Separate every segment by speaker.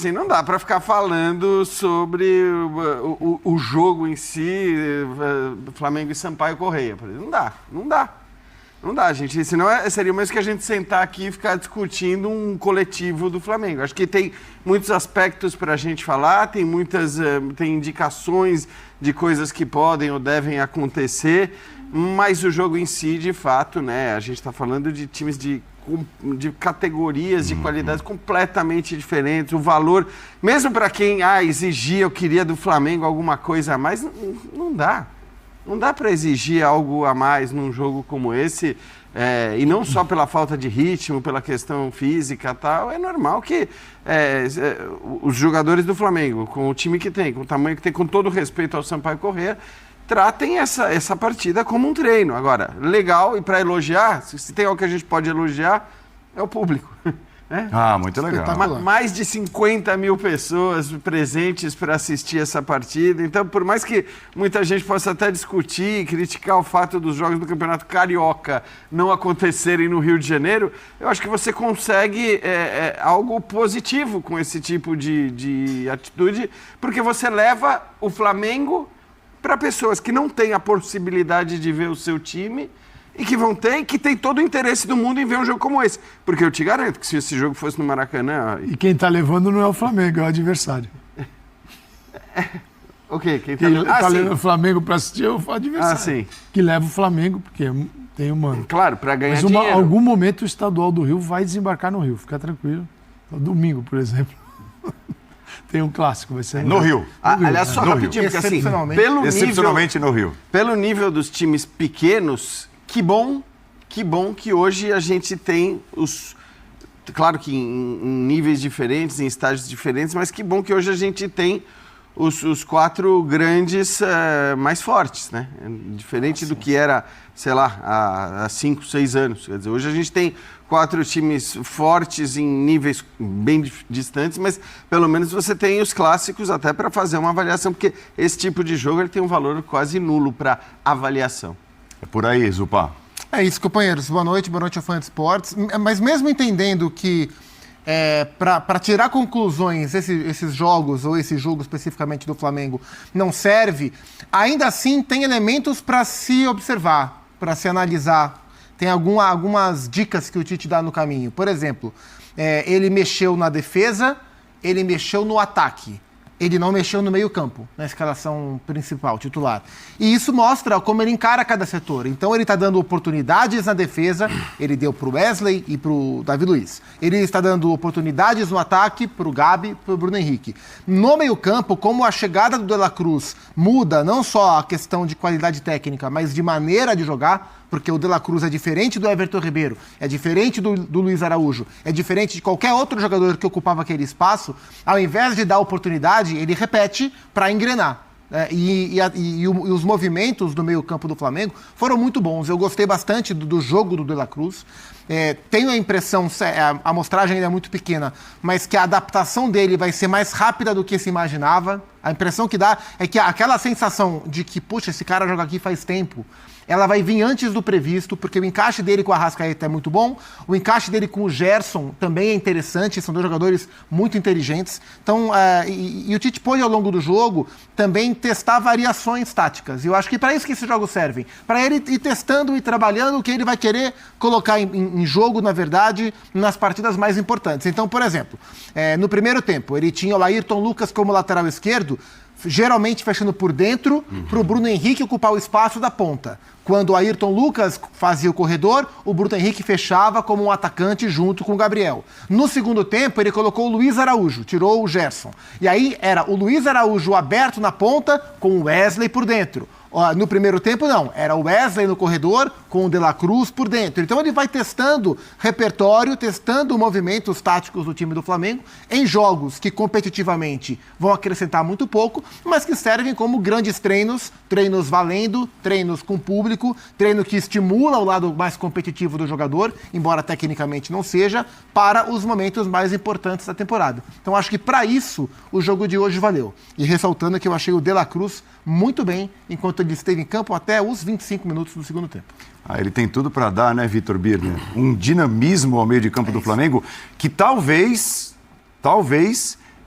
Speaker 1: assim, não dá para ficar falando sobre o jogo em si, Flamengo e Sampaio Corrêa. Não dá, gente. Senão seria mais que a gente sentar aqui e ficar discutindo um coletivo do Flamengo. Acho que tem muitos aspectos para a gente falar, tem indicações de coisas que podem ou devem acontecer, mas o jogo em si, de fato, né? A gente está falando de times de categorias, de qualidades completamente diferentes. O valor, mesmo para quem exigia, eu queria do Flamengo alguma coisa a mais, não dá. Não dá para exigir algo a mais num jogo como esse, e não só pela falta de ritmo, pela questão física e tal. É normal que os jogadores do Flamengo, com o time que tem, com o tamanho que tem, com todo o respeito ao Sampaio Corrêa, tratem essa partida como um treino. Agora, legal, e para elogiar, se tem algo que a gente pode elogiar, é o público.
Speaker 2: Muito legal.
Speaker 1: Mais de 50 mil pessoas presentes para assistir essa partida. Então, por mais que muita gente possa até discutir, criticar o fato dos jogos do Campeonato Carioca não acontecerem no Rio de Janeiro, eu acho que você consegue algo positivo com esse tipo de atitude, porque você leva o Flamengo para pessoas que não têm a possibilidade de ver o seu time e que tem todo o interesse do mundo em ver um jogo como esse. Porque eu te garanto que se esse jogo fosse no Maracanã...
Speaker 3: E quem está levando não é o Flamengo, é o adversário.
Speaker 1: Ok, quem
Speaker 3: está levando o Flamengo para assistir é o adversário.
Speaker 1: Sim.
Speaker 3: Que leva o Flamengo, porque tem uma...
Speaker 1: Claro, para ganhar
Speaker 3: dinheiro. Mas algum momento o estadual do Rio vai desembarcar no Rio, fica tranquilo. Domingo, por exemplo. Tem um clássico, vai ser...
Speaker 2: No Rio.
Speaker 1: Aliás, só rapidinho, porque assim,
Speaker 2: excepcionalmente no Rio.
Speaker 1: Pelo nível dos times pequenos, que bom que hoje a gente tem claro que em níveis diferentes, em estágios diferentes, mas que bom que hoje a gente tem os 4 grandes mais fortes, né? Diferente do que era, sei lá, há 5, 6 anos. Quer dizer, hoje a gente tem 4 times fortes em níveis bem distantes, mas pelo menos você tem os clássicos até para fazer uma avaliação, porque esse tipo de jogo ele tem um valor quase nulo para avaliação.
Speaker 2: É por aí, Zupá.
Speaker 4: É isso, companheiros. Boa noite, ao Fã de Esportes. Mas mesmo entendendo que para tirar conclusões, esses jogos, ou esse jogo especificamente do Flamengo, não serve, ainda assim tem elementos para se observar, para se analisar. Tem algumas dicas que o Tite dá no caminho. Por exemplo, ele mexeu na defesa, ele mexeu no ataque. Ele não mexeu no meio-campo, na escalação principal, titular. E isso mostra como ele encara cada setor. Então, ele está dando oportunidades na defesa, ele deu para o Wesley e para o Davi Luiz. Ele está dando oportunidades no ataque para o Gabi e para o Bruno Henrique. No meio-campo, como a chegada do De La Cruz muda não só a questão de qualidade técnica, mas de maneira de jogar, porque o De La Cruz é diferente do Everton Ribeiro, é diferente do Luiz Araújo, é diferente de qualquer outro jogador que ocupava aquele espaço, ao invés de dar oportunidade, ele repete para engrenar. E os movimentos do meio-campo do Flamengo foram muito bons. Eu gostei bastante do jogo do De La Cruz. Tenho a impressão, a amostragem ainda é muito pequena, mas que a adaptação dele vai ser mais rápida do que se imaginava. A impressão que dá é que aquela sensação de que, puxa, esse cara joga aqui faz tempo, ela vai vir antes do previsto, porque o encaixe dele com o Arrascaeta é muito bom, o encaixe dele com o Gerson também é interessante, são 2 jogadores muito inteligentes. Então, e o Tite pôde, ao longo do jogo, também testar variações táticas. E eu acho que para isso que esses jogos servem, para ele ir testando e trabalhando o que ele vai querer colocar em jogo, na verdade, nas partidas mais importantes. Então, por exemplo, no primeiro tempo, ele tinha o Ayrton Lucas como lateral esquerdo, geralmente fechando por dentro, para o Bruno Henrique ocupar o espaço da ponta. Quando o Ayrton Lucas fazia o corredor, o Bruno Henrique fechava como um atacante junto com o Gabriel. No segundo tempo, ele colocou o Luiz Araújo, tirou o Gerson. E aí era o Luiz Araújo aberto na ponta com o Wesley por dentro. No primeiro tempo, não. Era o Wesley no corredor com o De La Cruz por dentro. Então, ele vai testando repertório, testando movimentos táticos do time do Flamengo em jogos que competitivamente vão acrescentar muito pouco, mas que servem como grandes treinos, treinos valendo, treinos com público, treino que estimula o lado mais competitivo do jogador, embora tecnicamente não seja, para os momentos mais importantes da temporada. Então, acho que para isso o jogo de hoje valeu. E ressaltando que eu achei o De La Cruz muito bem, enquanto ele esteve em campo até os 25 minutos do segundo tempo.
Speaker 2: Ele tem tudo para dar, né, Vitor Birner? Um dinamismo ao meio de campo do Flamengo que talvez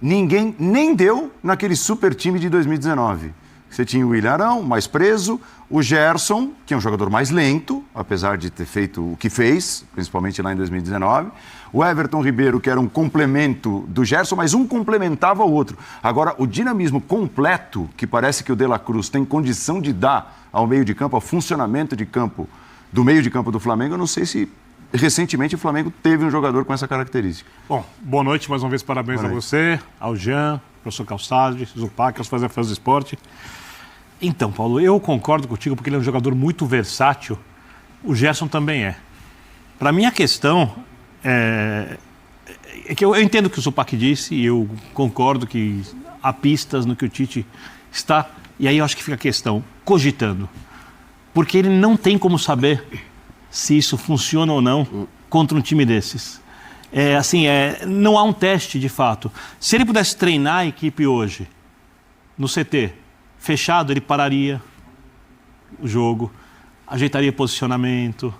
Speaker 2: ninguém nem deu naquele super time de 2019. Você tinha o Willian Arão, mais preso, o Gerson, que é um jogador mais lento, apesar de ter feito o que fez, principalmente lá em 2019. O Everton Ribeiro, que era um complemento do Gerson, mas um complementava o outro. Agora, o dinamismo completo, que parece que o De La Cruz tem condição de dar ao meio de campo, ao funcionamento de campo, do meio de campo do Flamengo, eu não sei se recentemente o Flamengo teve um jogador com essa característica.
Speaker 5: Bom, boa noite, mais uma vez parabéns a você, ao Jean, professor Calçade, Zupac, aos fãs do esporte. Então, Paulo, eu concordo contigo porque ele é um jogador muito versátil. O Gerson também é. Para mim, a questão é que eu entendo o que o Zupac disse e eu concordo que há pistas no que o Tite está. E aí eu acho que fica a questão, cogitando. Porque ele não tem como saber se isso funciona ou não contra um time desses. Não há um teste de fato. Se ele pudesse treinar a equipe hoje, no CT, fechado, ele pararia o jogo, ajeitaria posicionamento,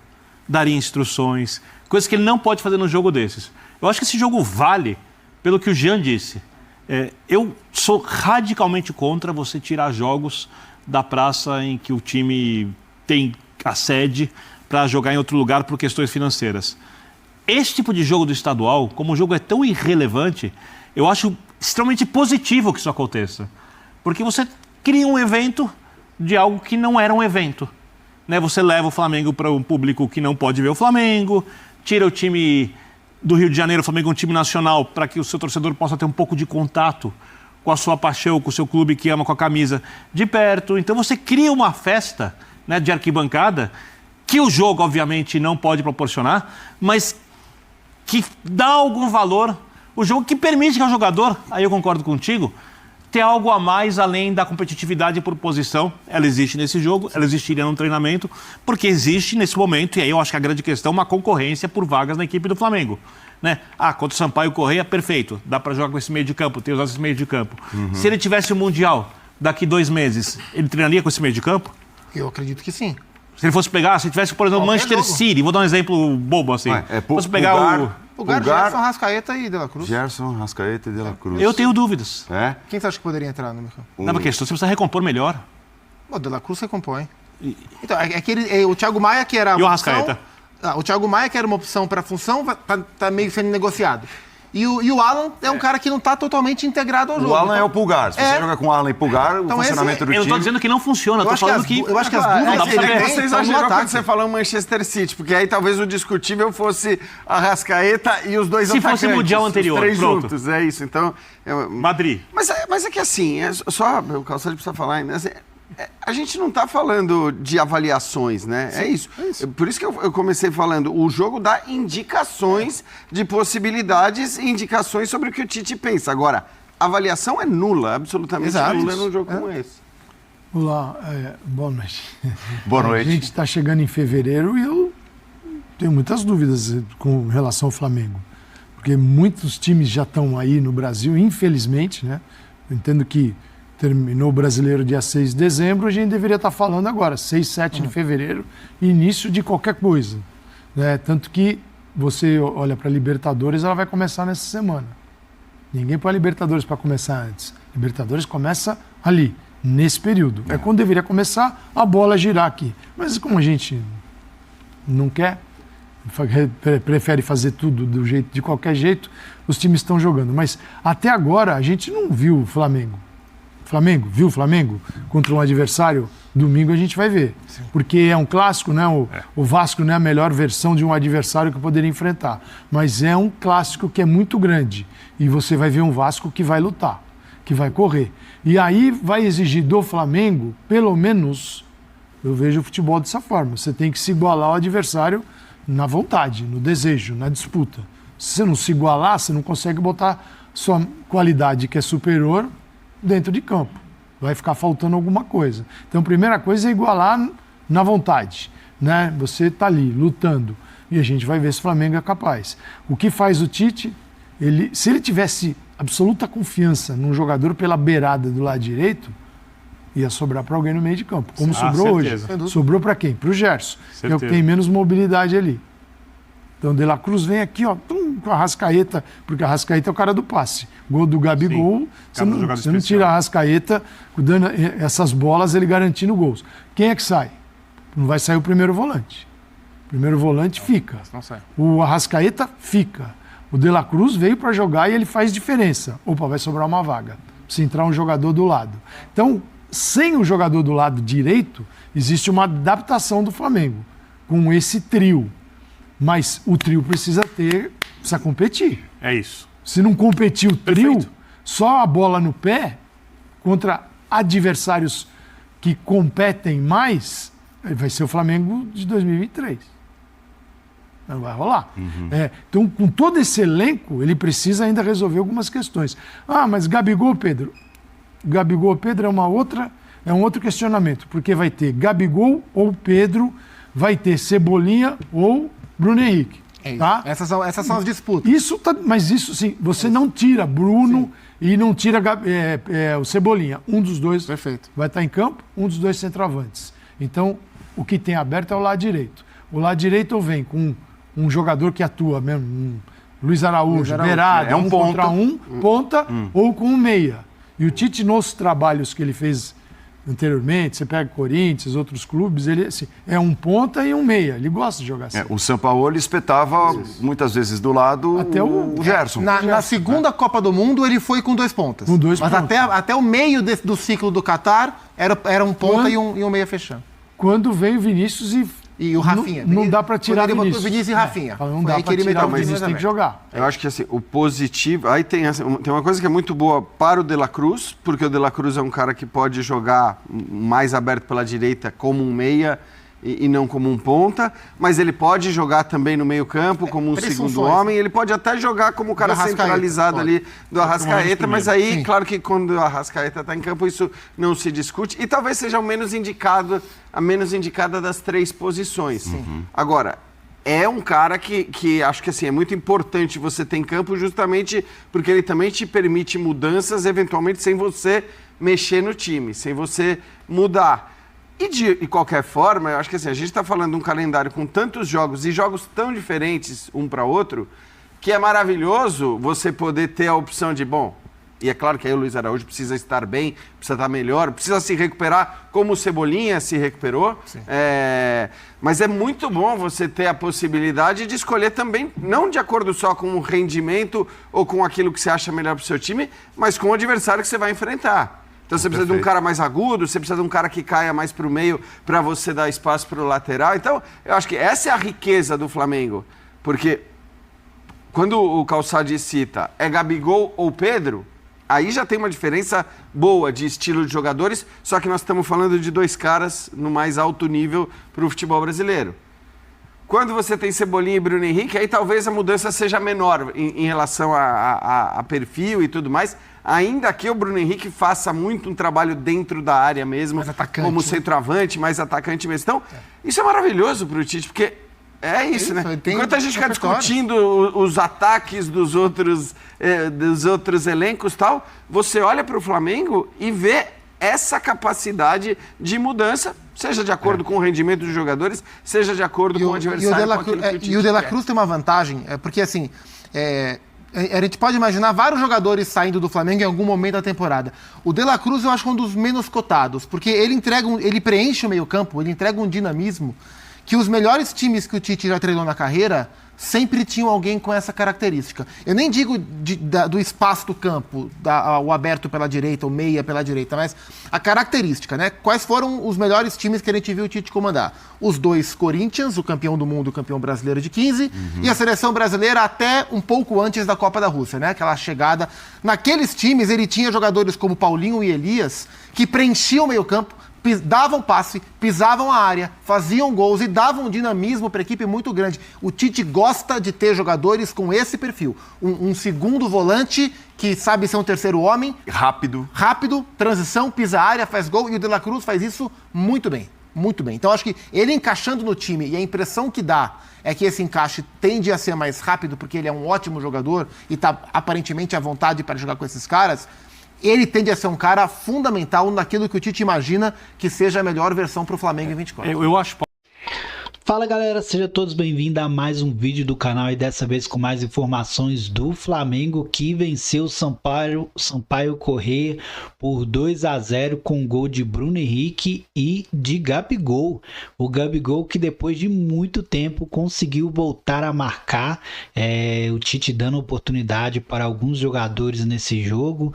Speaker 5: daria instruções, coisas que ele não pode fazer no jogo desses. Eu acho que esse jogo vale pelo que o Jean disse. Eu sou radicalmente contra você tirar jogos da praça em que o time tem a sede para jogar em outro lugar por questões financeiras. Esse tipo de jogo do estadual, como o jogo é tão irrelevante, eu acho extremamente positivo que isso aconteça. Porque você cria um evento de algo que não era um evento. Né? Você leva o Flamengo para um público que não pode ver o Flamengo, tira o time do Rio de Janeiro, o Flamengo é um time nacional, para que o seu torcedor possa ter um pouco de contato com a sua paixão, com o seu clube que ama, com a camisa de perto. Então você cria uma festa, né, de arquibancada, que o jogo, obviamente, não pode proporcionar, mas que dá algum valor. O jogo que permite ao jogador, aí eu concordo contigo, ter algo a mais além da competitividade por posição. Ela existe nesse jogo, ela existiria no treinamento, porque existe nesse momento, e aí eu acho que a grande questão é uma concorrência por vagas na equipe do Flamengo. Né? Contra o Sampaio Corrêa, perfeito, dá para jogar com esse meio de campo, ter usado esse meio de campo. Se ele tivesse o Mundial daqui 2 meses, ele treinaria com esse meio de campo?
Speaker 4: Eu acredito que sim.
Speaker 5: Se ele fosse pegar, se tivesse, por exemplo, Manchester City, vou dar um exemplo bobo assim. Fosse pegar
Speaker 4: Pulgar, Gerson, Rascaeta e De La Cruz.
Speaker 2: Gerson, Rascaeta e De La Cruz.
Speaker 5: Eu tenho dúvidas.
Speaker 4: Quem você acha que poderia entrar no mercado?
Speaker 5: Não, porque você precisa recompor melhor.
Speaker 4: O De La Cruz recompõe. Então, o Thiago Maia, que era
Speaker 5: e o Rascaeta?
Speaker 4: O Thiago Maia, que era uma opção para a função, tá meio sendo negociado. E o Alan é um cara que não está totalmente integrado ao jogo.
Speaker 2: O Alan é o Pulgar. Se você joga com o Alan e Pulgar,
Speaker 4: então
Speaker 2: o funcionamento do time...
Speaker 5: Eu não estou dizendo que não funciona, eu estou falando que...
Speaker 4: Eu acho que as dúvidas...
Speaker 1: Você exagerou quando você falou Manchester City, porque aí talvez o discutível fosse a Rascaeta e os dois atacantes.
Speaker 5: Se fosse o Mundial anterior,
Speaker 1: os 3
Speaker 5: pronto.
Speaker 1: juntos, é isso. Então,
Speaker 5: Madrid.
Speaker 1: Mas é que assim, só o Calçade precisa falar, né? Assim, a gente não está falando de avaliações, né? Sim, é isso. Por isso que eu comecei falando, o jogo dá indicações de possibilidades e indicações sobre o que o Tite pensa. Agora, a avaliação é nula, absolutamente nula num jogo como esse.
Speaker 3: Olá, boa noite.
Speaker 2: Boa noite.
Speaker 3: A gente está chegando em fevereiro e eu tenho muitas dúvidas com relação ao Flamengo. Porque muitos times já estão aí no Brasil, infelizmente, né? Eu entendo que terminou o Brasileiro dia 6 de dezembro, a gente deveria estar falando agora, 6, 7 de fevereiro, início de qualquer coisa. Né? Tanto que você olha para a Libertadores, ela vai começar nessa semana. Ninguém põe a Libertadores para começar antes. Libertadores começa ali, nesse período. É quando deveria começar a bola girar aqui. Mas como a gente não quer, prefere fazer tudo de qualquer jeito, os times estão jogando. Mas até agora a gente não viu o Flamengo. Viu o Flamengo contra um adversário? Domingo a gente vai ver. Sim. Porque é um clássico, né? O Vasco não é a melhor versão de um adversário que poderia enfrentar. Mas é um clássico que é muito grande. E você vai ver um Vasco que vai lutar, que vai correr. E aí vai exigir do Flamengo, pelo menos, eu vejo o futebol dessa forma. Você tem que se igualar ao adversário na vontade, no desejo, na disputa. Se você não se igualar, você não consegue botar sua qualidade, que é superior, dentro de campo. Vai ficar faltando alguma coisa. Então, a primeira coisa é igualar na vontade. Né? Você está ali, lutando. E a gente vai ver se o Flamengo é capaz. O que faz o Tite? Se ele tivesse absoluta confiança num jogador pela beirada do lado direito, ia sobrar para alguém no meio de campo. Como sobrou
Speaker 5: certeza.
Speaker 3: Hoje. Sobrou para quem? Para o Gerson. Que é o que tem menos mobilidade ali. Então, De La Cruz vem aqui, ó, com o Arrascaeta, porque o Arrascaeta é o cara do passe. Gol do Gabigol, você não tira a Arrascaeta dando essas bolas, ele garantindo gols. Quem é que sai? Não vai sair o primeiro volante. O primeiro volante fica.
Speaker 4: Não sai.
Speaker 3: O Arrascaeta fica. O De La Cruz veio para jogar e ele faz diferença. Opa, vai sobrar uma vaga. Precisa entrar um jogador do lado. Então, sem o jogador do lado direito, existe uma adaptação do Flamengo com esse trio. Mas o trio precisa competir.
Speaker 5: É isso.
Speaker 3: Se não competir o trio,
Speaker 5: Perfeito.
Speaker 3: só a bola no pé contra adversários que competem mais, vai ser o Flamengo de 2023. Não vai rolar. Então, com todo esse elenco, ele precisa ainda resolver algumas questões. Ah, mas Gabigol, Pedro? Gabigol, Pedro é um outro questionamento, porque vai ter Gabigol ou Pedro, vai ter Cebolinha ou Bruno Henrique.
Speaker 4: É isso.
Speaker 3: Tá?
Speaker 4: Essas são as disputas.
Speaker 3: Mas isso sim, você não tira Bruno e não tira o Cebolinha. Um dos dois
Speaker 4: Perfeito.
Speaker 3: vai estar em campo, um dos dois centroavantes. Então, o que tem aberto é o lado direito. O lado direito vem com um jogador que atua mesmo, Luiz Araújo, beirada, um contra ponta ou com um meia. E o Tite, nos trabalhos que ele fez anteriormente, você pega Corinthians, outros clubes, ele assim, é um ponta e um meia. Ele gosta de jogar assim.
Speaker 2: O Sampaoli espetava muitas vezes do lado
Speaker 3: Até
Speaker 2: o Gerson.
Speaker 4: Na segunda Copa do Mundo, ele foi com 2 pontas.
Speaker 3: Com 2
Speaker 4: Mas
Speaker 3: pontas.
Speaker 4: até o meio do ciclo do Catar, era um ponta e um meia fechando.
Speaker 3: Quando veio o Vinícius
Speaker 4: E o Rafinha.
Speaker 3: Não dá para tirar
Speaker 4: Quando ele
Speaker 3: Vinícius.
Speaker 4: botou Vinícius e Rafinha.
Speaker 3: Não
Speaker 4: Foi
Speaker 3: dá
Speaker 4: aí que
Speaker 3: para
Speaker 4: ele
Speaker 3: tirar
Speaker 4: meteu
Speaker 3: o
Speaker 4: o
Speaker 3: Vinícius, tem que jogar.
Speaker 1: Eu acho que assim, o positivo... Aí tem uma coisa que é muito boa para o De La Cruz, porque o De La Cruz é um cara que pode jogar mais aberto pela direita como um meia e não como um ponta, mas ele pode jogar também no meio campo como um segundo homem, ele pode até jogar como o cara centralizado ali do Arrascaeta, mas aí, claro que quando o Arrascaeta está em campo, isso não se discute, e talvez seja a menos indicada das 3 posições. Agora, é um cara que acho que assim, é muito importante você ter em campo justamente porque ele também te permite mudanças, eventualmente, sem você mexer no time, sem você mudar. E de qualquer forma, eu acho que assim, a gente está falando de um calendário com tantos jogos e jogos tão diferentes um para outro, que é maravilhoso você poder ter a opção de, bom, e é claro que aí o Luiz Araújo precisa estar bem, precisa estar melhor, precisa se recuperar como o Cebolinha se recuperou, mas é muito bom você ter a possibilidade de escolher também, não de acordo só com o rendimento ou com aquilo que você acha melhor para o seu time, mas com o adversário que você vai enfrentar. Então você precisa de um cara mais agudo, você precisa de um cara que caia mais para o meio para você dar espaço para o lateral. Então, eu acho que essa é a riqueza do Flamengo. Porque quando o Calçade cita é Gabigol ou Pedro, aí já tem uma diferença boa de estilo de jogadores, só que nós estamos falando de 2 caras no mais alto nível para o futebol brasileiro. Quando você tem Cebolinha e Bruno Henrique, aí talvez a mudança seja menor em relação a perfil e tudo mais. Ainda que o Bruno Henrique faça muito um trabalho dentro da área mesmo, como centroavante, mais atacante mesmo. Então, isso é maravilhoso para o Tite, porque é isso, né? Enquanto a gente fica discutindo os ataques dos outros elencos e tal, você olha para o Flamengo e vê essa capacidade de mudança, seja de acordo com o rendimento dos jogadores, seja de acordo com o adversário.
Speaker 4: E o De La Cruz tem uma vantagem, porque assim, a gente pode imaginar vários jogadores saindo do Flamengo em algum momento da temporada. O De La Cruz eu acho um dos menos cotados, porque ele preenche o meio-campo, ele entrega um dinamismo que os melhores times que o Tite já treinou na carreira sempre tinham alguém com essa característica. Eu nem digo do espaço do campo, o aberto pela direita, o meia pela direita, mas a característica, né? Quais foram os melhores times que a gente viu o Tite comandar? Os 2 Corinthians, o campeão do mundo, o campeão brasileiro de 15, e a seleção brasileira até um pouco antes da Copa da Rússia, né? Aquela chegada. Naqueles times, ele tinha jogadores como Paulinho e Elias, que preenchiam o meio-campo, davam passe, pisavam a área, faziam gols e davam um dinamismo para a equipe muito grande. O Tite gosta de ter jogadores com esse perfil. Um segundo volante que sabe ser um terceiro homem.
Speaker 2: Rápido,
Speaker 4: transição, pisa a área, faz gol. E o De La Cruz faz isso muito bem. Muito bem. Então, acho que ele encaixando no time, e a impressão que dá é que esse encaixe tende a ser mais rápido, porque ele é um ótimo jogador e está aparentemente à vontade para jogar com esses caras. Ele tende a ser um cara fundamental naquilo que o Tite imagina que seja a melhor versão para o Flamengo em 24.
Speaker 5: Eu acho...
Speaker 6: Fala galera, sejam todos bem-vindos a mais um vídeo do canal e dessa vez com mais informações do Flamengo que venceu o Sampaio Corrêa por 2-0 com gol de Bruno Henrique e de Gabigol. O Gabigol que depois de muito tempo conseguiu voltar a marcar, o Tite dando oportunidade para alguns jogadores nesse jogo,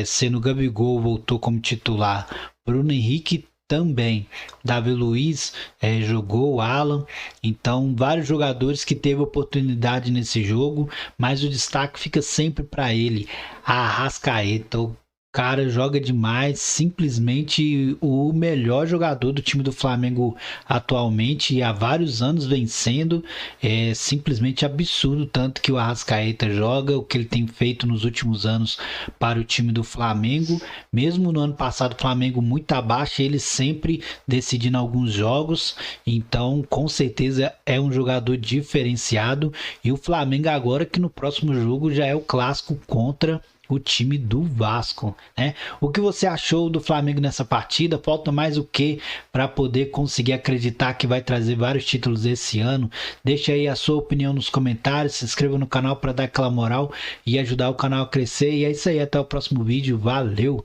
Speaker 6: sendo o Gabigol voltou como titular, Bruno Henrique também, Davi Luiz jogou, Alan, então vários jogadores que teve oportunidade nesse jogo, mas o destaque fica sempre para ele, Arrascaeta. O cara joga demais, simplesmente o melhor jogador do time do Flamengo atualmente e há vários anos vencendo, é simplesmente absurdo tanto que o Arrascaeta joga, o que ele tem feito nos últimos anos para o time do Flamengo, mesmo no ano passado o Flamengo muito abaixo, ele sempre decidindo alguns jogos, então com certeza é um jogador diferenciado e o Flamengo agora que no próximo jogo já é o clássico contra o time do Vasco, né? O que você achou do Flamengo nessa partida? Falta mais o que para poder conseguir acreditar que vai trazer vários títulos esse ano? Deixa aí a sua opinião nos comentários, se inscreva no canal para dar aquela moral e ajudar o canal a crescer. E é isso aí, até o próximo vídeo, valeu!